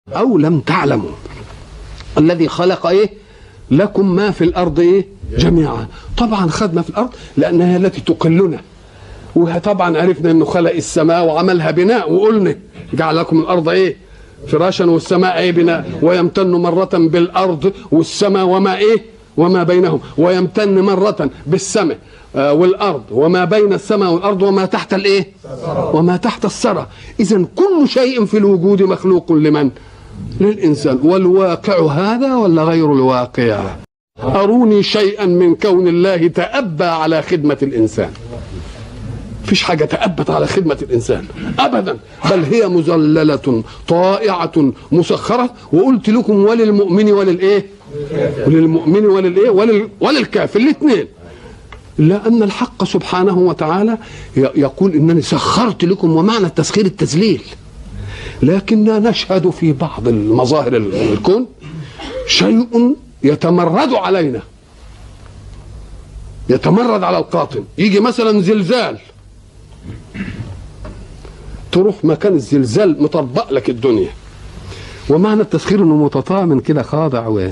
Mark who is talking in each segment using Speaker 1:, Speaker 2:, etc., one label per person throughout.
Speaker 1: أو لم تعلموا الذي خلق إيه لكم ما في الأرض إيه جميعا. طبعا خدنا في الأرض لأنها التي تقلنا، وطبعا عرفنا أنه خلق السماء وعملها بناء، وقلنا جعل لكم الأرض إيه فراشا والسماء إيه بناء، ويمتن مرة بالأرض والسماء وما إيه وما بينهم، ويمتن مرة بالسماء والأرض وما بين السماء والأرض وما تحت الإيه وما تحت الثرى. إذن كل شيء في الوجود مخلوق لمن؟ للإنسان. والواقع هذا ولا غير الواقع؟ أروني شيئا من كون الله تأبى على خدمة الإنسان. فيش حاجة تأبت على خدمة الإنسان أبدا، بل هي مذللة طائعة مسخرة. وقلت لكم وللمؤمن وللإيه وللمؤمن وللإيه وللكافر الاثنين، لأن الحق سبحانه وتعالى يقول إنني سخرت لكم، ومعنى التسخير التذليل. لكننا نشهد في بعض المظاهر الكون شيء يتمرد علينا، يتمرد على القاطن. يجي مثلا زلزال، تروح مكان الزلزال مطبق لك الدنيا، ومعنى التسخير انه متطامن كده خاضع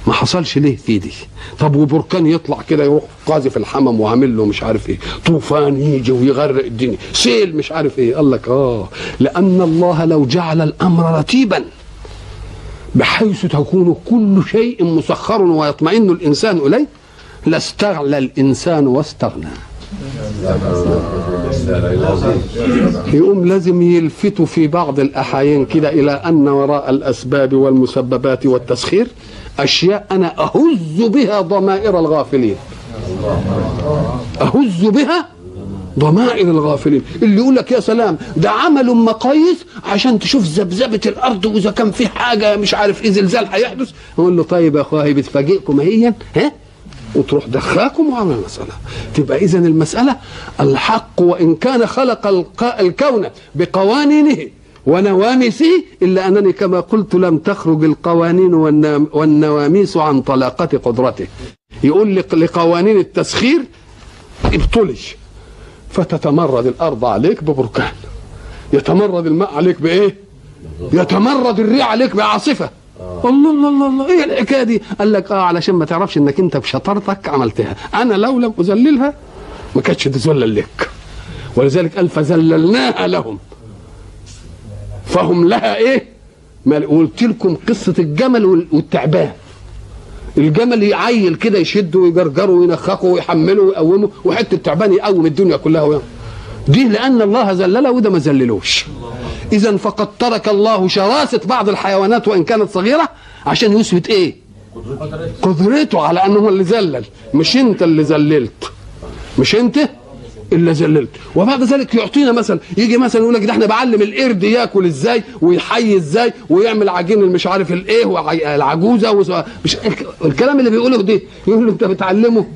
Speaker 1: ما حصلش ليه في دي. طب وبركان يطلع كده يروح قاذف الحمم وعامل له مش عارف ايه، طوفان يجي ويغرق الدنيا، سيل مش عارف ايه. قال لك لان الله لو جعل الامر رتيبا بحيث تكون كل شيء مسخر ويطمئن الانسان اليه لاستغلى الانسان واستغنى. يقوم لازم يلفتوا في بعض الأحايين كده إلى أن وراء الأسباب والمسببات والتسخير أشياء أنا أهز بها ضمائر الغافلين، أهز بها ضمائر الغافلين. اللي يقول لك يا سلام ده عمل مقاييس عشان تشوف ذبذبة الأرض وإذا كان في حاجة مش عارف إيه زلزال هيحدث، يقول له طيب يا أخويا بتفاجئكم هي وتروح دخاكم وعمل المسألة. تبقى إذن المسألة الحق وإن كان خلق الكون بقوانينه ونواميسه، إلا أنني كما قلت لم تخرج القوانين والنواميس عن طلاقة قدرته. يقول لقوانين التسخير ابطلي، فتتمرد الأرض عليك ببركان، يتمرد الماء عليك بإيه؟ يتمرد الريح عليك بعاصفة. الله الله الله الله، ايه الحكايه دي؟ قال لك علشان ما تعرفش انك انت بشطارتك عملتها، انا لو لم اذللها ما كانتش تذلل لك. ولذلك قال فذللناها لهم فهم لها ايه؟ ما قلت لكم قصه الجمل والتعبان. الجمل يعيل كده يشده ويجرجره وينخخه ويحمله ويقومه، وحته التعبان يقوم الدنيا كلها دي لأن الله ذلله وده ما ذللوش. إذن فقد ترك الله شراسة بعض الحيوانات وإن كانت صغيرة عشان يثبت إيه؟ قدرته على أنه اللي ذلل، مش أنت اللي ذللت، مش أنت اللي ذللت. وبعد ذلك يعطينا مثلا، يجي مثلا يقول لك ده احنا بعلم القرد ياكل ازاي ويحيي ازاي ويعمل عجين مش عارف الايه والعجوزه مش الكلام اللي بيقوله ده، يقول له انت بتعلمه.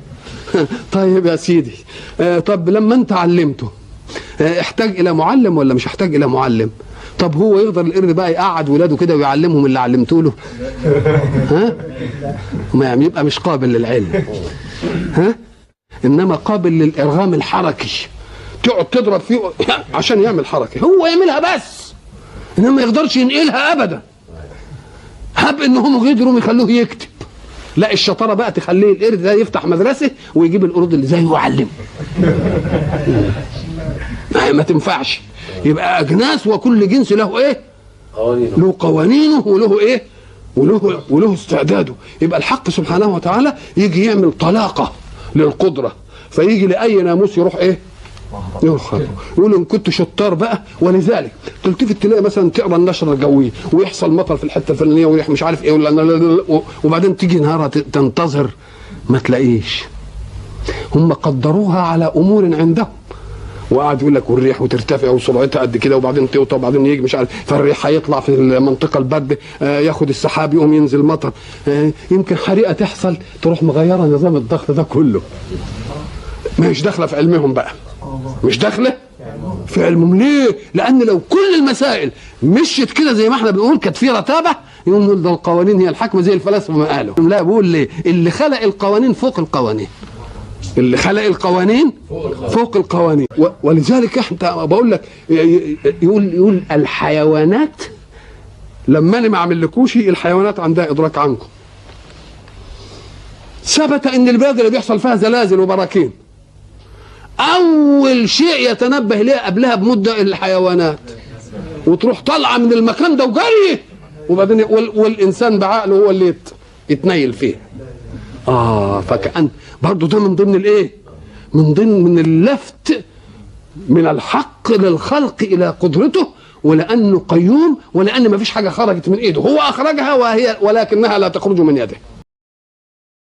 Speaker 1: طيب يا سيدي، طب لما انت علمته احتاج الى معلم ولا مش احتاج الى معلم؟ طب هو يقدر القرد بقى يقعد ولاده كده ويعلمهم اللي علمته له؟ ما يبقى مش قابل للعلم، انما قابل للارغام الحركي، تقعد تضرب فيه عشان يعمل حركه، هو يعملها بس انما ما يقدرش ينقلها ابدا. هب انهم قدروا يخلوه يكتب، لا الشطاره بقى تخليه القرد ده يفتح مدرسه ويجيب القرود اللي زيه ويعلمه. ما تنفعش. يبقى اجناس وكل جنس له ايه؟ له قوانينه وله ايه؟ وله استعداده. يبقى الحق سبحانه وتعالى يجي يعمل طلاقه للقدره، فيجي لاي ناموس يروح ايه؟ يقول ان كنت شطار بقى. ولذلك تلتفت تلاقي مثلا تقرا النشره الجويه ويحصل مطر في الحته الفلانيه وريح مش عارف ايه وبعدين تيجي نهارها تنتظر ما تلاقيش. هم قدروها على امور عندهم، وقعد يقول لك والريح وترتفع وسرعتها قد كده وبعدين توطى وبعدين يجي مش عارف، فالريح هيطلع في المنطقه البرد ياخد السحاب يقوم ينزل مطر، يمكن حريقه تحصل تروح مغيره نظام الضغط ده كله. مش داخله في علمهم بقى، مش داخله في علمهم. ليه؟ لان لو كل المسائل مشيت كده زي ما احنا بنقول كانت في رتابه، يقوم نقول ده القوانين هي الحاكمه زي الفلاسفه ما قالوا. لا، بقول ليه؟ اللي خلق القوانين فوق القوانين، اللي خلق القوانين فوق القوانين. ولذلك احنا بقول لك يقول الحيوانات لما انا ما اعملكوش الحيوانات عندها ادراك عنكم. ثبت ان البلاد اللي بيحصل فيها زلازل وبراكين اول شيء يتنبه ليه قبلها بمده الحيوانات، وتروح طالعه من المكان ده وجري، وبعدين والانسان بعقله هو اللي يتنيل فيه. فكأن برضه ده من ضمن الايه؟ من اللفت من الحق للخلق الى قدرته، ولانه قيوم، ولان ما فيش حاجه خرجت من ايده، هو اخرجها ولكنها لا تخرج من يده.